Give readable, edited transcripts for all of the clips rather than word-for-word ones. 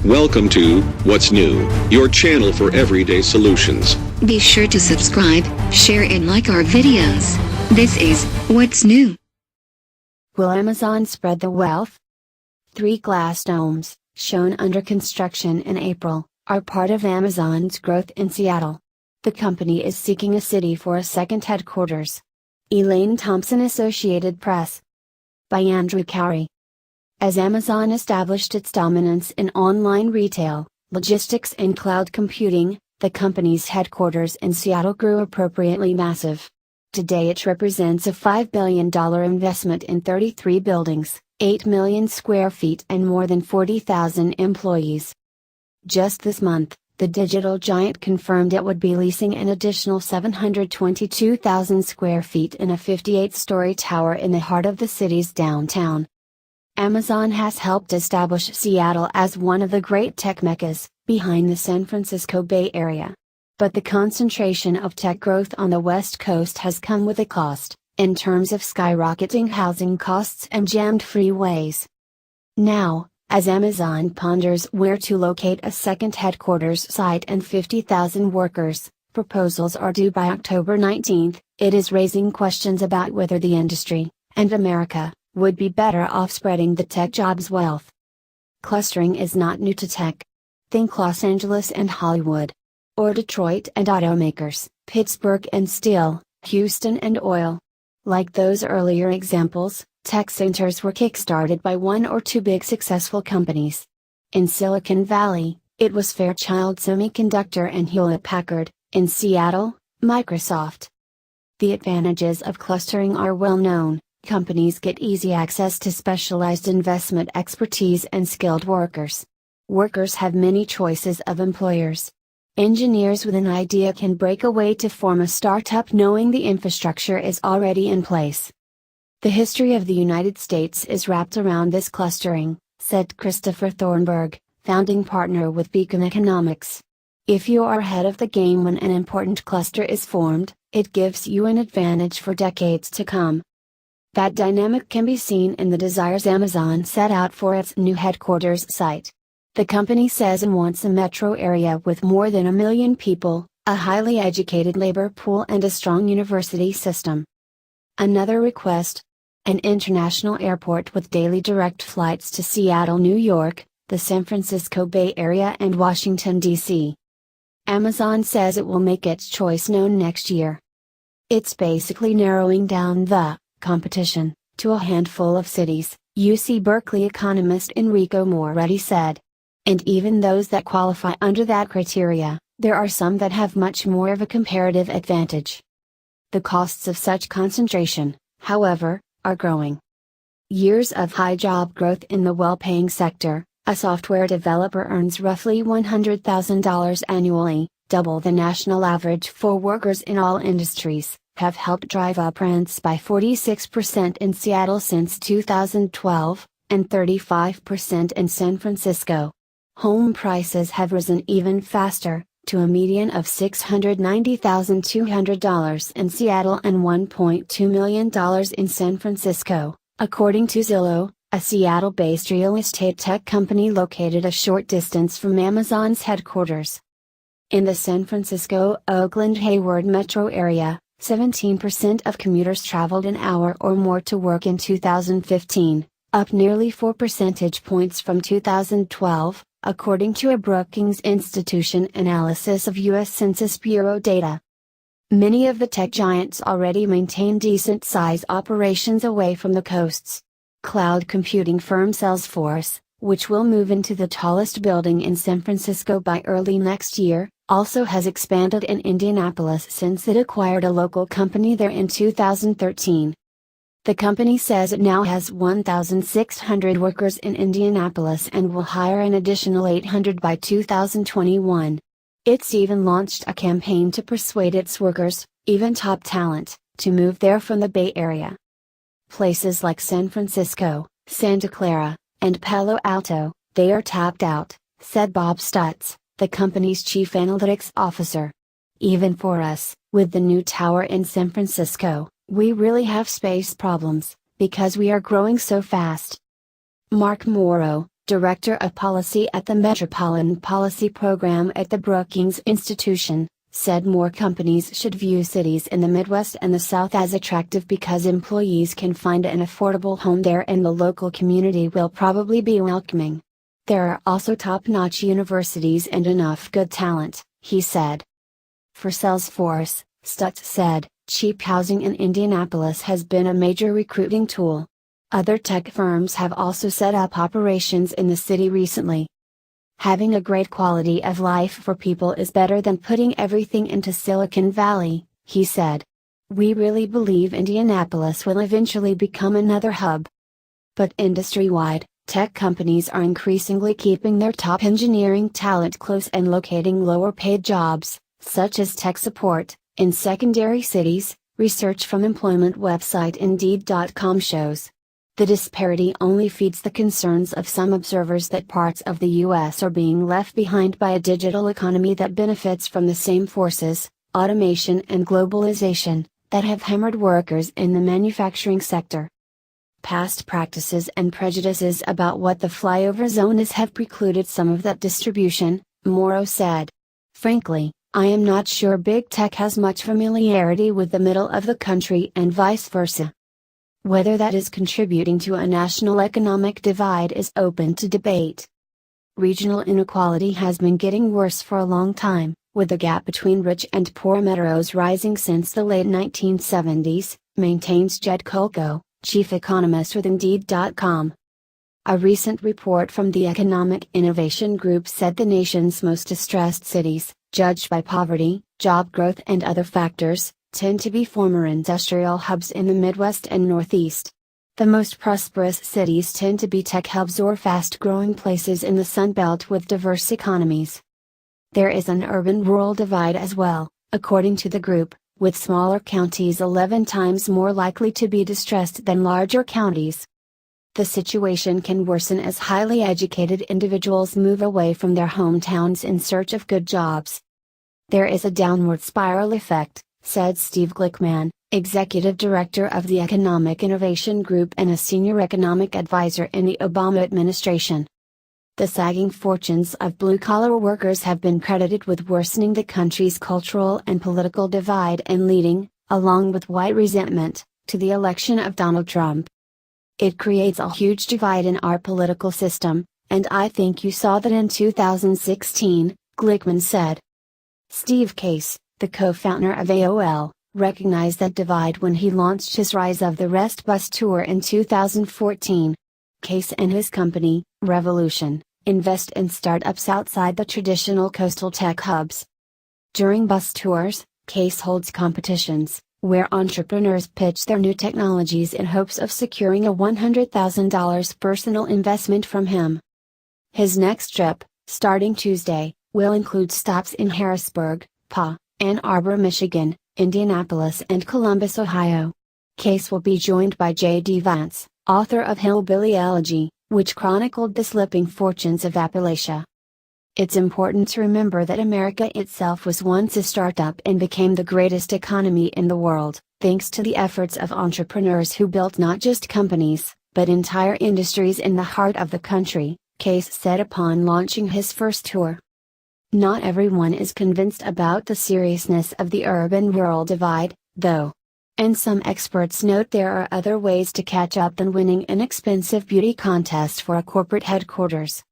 Welcome to What's New, your channel for everyday solutions. Be sure to subscribe, share and like our videos. This is What's New. Will Amazon spread the wealth? 3 glass domes, shown under construction in April, are part of Amazon's growth in Seattle. The company is seeking a city for a second headquarters. Elaine Thompson, Associated Press. By Andrew Khouri. As Amazon established its dominance in online retail, logistics and cloud computing, the company's headquarters in Seattle grew appropriately massive. Today it represents a $5 billion investment in 33 buildings, 8 million square feet and more than 40,000 employees. Just this month, the digital giant confirmed it would be leasing an additional 722,000 square feet in a 58-story tower in the heart of the city's downtown. Amazon has helped establish Seattle as one of the great tech meccas, behind the San Francisco Bay Area. But the concentration of tech growth on the West Coast has come with a cost, in terms of skyrocketing housing costs and jammed freeways. Now, as Amazon ponders where to locate a second headquarters site and 50,000 workers, proposals are due by October 19, it is raising questions about whether the industry, and America, would be better off spreading the tech jobs wealth. Clustering is not new to tech. Think Los Angeles and Hollywood. Or Detroit and automakers, Pittsburgh and steel, Houston and oil. Like those earlier examples, tech centers were kickstarted by one or two big successful companies. In Silicon Valley, it was Fairchild Semiconductor and Hewlett-Packard. In Seattle, Microsoft. The advantages of clustering are well known. Companies get easy access to specialized investment expertise and skilled workers. Workers have many choices of employers. Engineers with an idea can break away to form a startup knowing the infrastructure is already in place. The history of the United States is wrapped around this clustering, said Christopher Thornberg, founding partner with Beacon Economics. If you are ahead of the game when an important cluster is formed, it gives you an advantage for decades to come. That dynamic can be seen in the desires Amazon set out for its new headquarters site. The company says it wants a metro area with more than 1 million people, a highly educated labor pool and a strong university system. Another request? An international airport with daily direct flights to Seattle, New York, the San Francisco Bay Area and Washington, D.C. Amazon says it will make its choice known next year. It's basically narrowing down the competition to a handful of cities, UC Berkeley economist Enrico Moretti said. And even those that qualify under that criteria, there are some that have much more of a comparative advantage. The costs of such concentration, however, are growing. Years of high job growth in the well-paying sector, a software developer earns roughly $100,000 annually, double the national average for workers in all industries, have helped drive up rents by 46% in Seattle since 2012, and 35% in San Francisco. Home prices have risen even faster, to a median of $690,200 in Seattle and $1.2 million in San Francisco, according to Zillow, a Seattle-based real estate tech company located a short distance from Amazon's headquarters. In the San Francisco-Oakland-Hayward metro area, 17% of commuters traveled an hour or more to work in 2015, up nearly 4 percentage points from 2012, according to a Brookings Institution analysis of U.S. Census Bureau data. Many of the tech giants already maintain decent-sized operations away from the coasts. Cloud computing firm Salesforce, which will move into the tallest building in San Francisco by early next year, also has expanded in Indianapolis since it acquired a local company there in 2013. The company says it now has 1,600 workers in Indianapolis and will hire an additional 800 by 2021. It's even launched a campaign to persuade its workers, even top talent, to move there from the Bay Area. Places like San Francisco, Santa Clara, and Palo Alto, they are tapped out, said Bob Stutz, the company's chief analytics officer. Even for us, with the new tower in San Francisco, we really have space problems, because we are growing so fast. Mark Morrow, Director of Policy at the Metropolitan Policy Program at the Brookings Institution, said more companies should view cities in the Midwest and the South as attractive because employees can find an affordable home there and the local community will probably be welcoming. There are also top-notch universities and enough good talent, he said. For Salesforce, Stutz said, cheap housing in Indianapolis has been a major recruiting tool. Other tech firms have also set up operations in the city recently. Having a great quality of life for people is better than putting everything into Silicon Valley, he said. We really believe Indianapolis will eventually become another hub. But industry-wide, tech companies are increasingly keeping their top engineering talent close and locating lower-paid jobs, such as tech support, in secondary cities, research from employment website Indeed.com shows. The disparity only feeds the concerns of some observers that parts of the U.S. are being left behind by a digital economy that benefits from the same forces, automation and globalization, that have hammered workers in the manufacturing sector. Past practices and prejudices about what the flyover zone is have precluded some of that distribution, Morrow said. Frankly, I am not sure big tech has much familiarity with the middle of the country and vice versa. Whether that is contributing to a national economic divide is open to debate. Regional inequality has been getting worse for a long time, with the gap between rich and poor metros rising since the late 1970s, maintains Jed Kolko, chief economist with Indeed.com. A recent report from the Economic Innovation Group said the nation's most distressed cities, judged by poverty, job growth and other factors, tend to be former industrial hubs in the Midwest and Northeast. The most prosperous cities tend to be tech hubs or fast-growing places in the Sun Belt with diverse economies. There is an urban-rural divide as well, according to the group, with smaller counties 11 times more likely to be distressed than larger counties. The situation can worsen as highly educated individuals move away from their hometowns in search of good jobs. There is a downward spiral effect, said Steve Glickman, executive director of the Economic Innovation Group and a senior economic advisor in the Obama administration. The sagging fortunes of blue-collar workers have been credited with worsening the country's cultural and political divide and leading, along with white resentment, to the election of Donald Trump. It creates a huge divide in our political system, and I think you saw that in 2016, Glickman said. Steve Case, the co-founder of AOL, recognized that divide when he launched his Rise of the Rest bus tour in 2014. Case and his company, Revolution, invest in startups outside the traditional coastal tech hubs. During bus tours, Case holds competitions, where entrepreneurs pitch their new technologies in hopes of securing a $100,000 personal investment from him. His next trip, starting Tuesday, will include stops in Harrisburg, PA, Ann Arbor, Michigan, Indianapolis and Columbus, Ohio. Case will be joined by J.D. Vance, author of Hillbilly Elegy, which chronicled the slipping fortunes of Appalachia. It's important to remember that America itself was once a startup and became the greatest economy in the world, thanks to the efforts of entrepreneurs who built not just companies, but entire industries in the heart of the country, Case said upon launching his first tour. Not everyone is convinced about the seriousness of the urban-rural divide, though. And some experts note there are other ways to catch up than winning an expensive beauty contest for a corporate headquarters.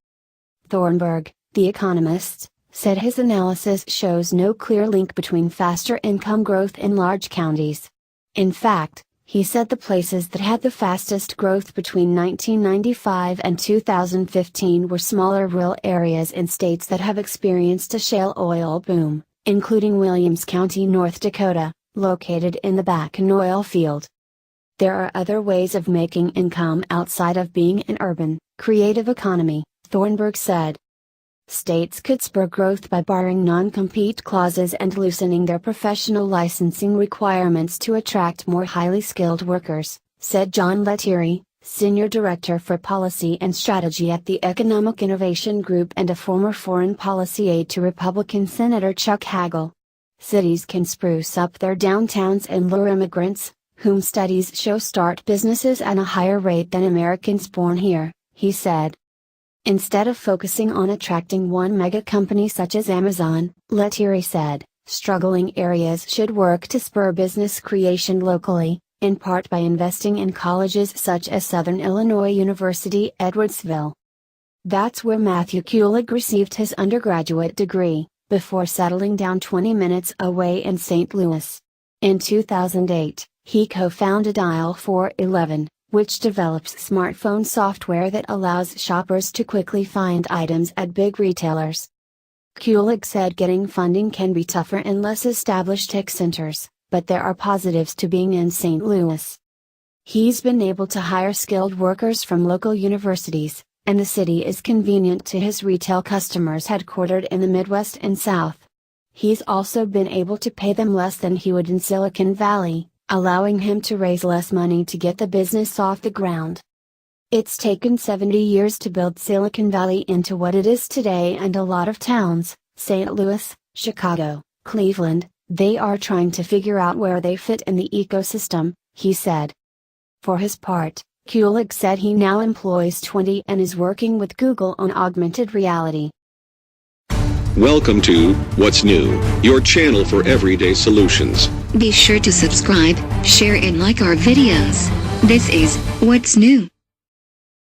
Thornberg, the economist, said his analysis shows no clear link between faster income growth in large counties. In fact, he said the places that had the fastest growth between 1995 and 2015 were smaller rural areas in states that have experienced a shale oil boom, including Williams County, North Dakota, located in the Bakken oil field. There are other ways of making income outside of being an urban, creative economy, Thornberg said. States could spur growth by barring non-compete clauses and loosening their professional licensing requirements to attract more highly skilled workers, said John Lettieri, Senior Director for Policy and Strategy at the Economic Innovation Group and a former foreign policy aide to Republican Senator Chuck Hagel. Cities can spruce up their downtowns and lure immigrants, whom studies show start businesses at a higher rate than Americans born here, he said. Instead of focusing on attracting one mega company such as Amazon, Lettieri said, struggling areas should work to spur business creation locally, in part by investing in colleges such as Southern Illinois University Edwardsville. That's where Matthew Khouri received his undergraduate degree, before settling down 20 minutes away in St. Louis. In 2008, he co-founded Dial 411, which develops smartphone software that allows shoppers to quickly find items at big retailers. Khouri said getting funding can be tougher in less established tech centers, but there are positives to being in St. Louis. He's been able to hire skilled workers from local universities, and the city is convenient to his retail customers headquartered in the Midwest and South. He's also been able to pay them less than he would in Silicon Valley, allowing him to raise less money to get the business off the ground. It's taken 70 years to build Silicon Valley into what it is today, and a lot of towns, St. Louis, Chicago, Cleveland, they are trying to figure out where they fit in the ecosystem, he said. For his part, Khouri said he now employs 20 and is working with Google on augmented reality. Welcome to What's New, your channel for everyday solutions. Be sure to subscribe, share and like our videos. This is What's New.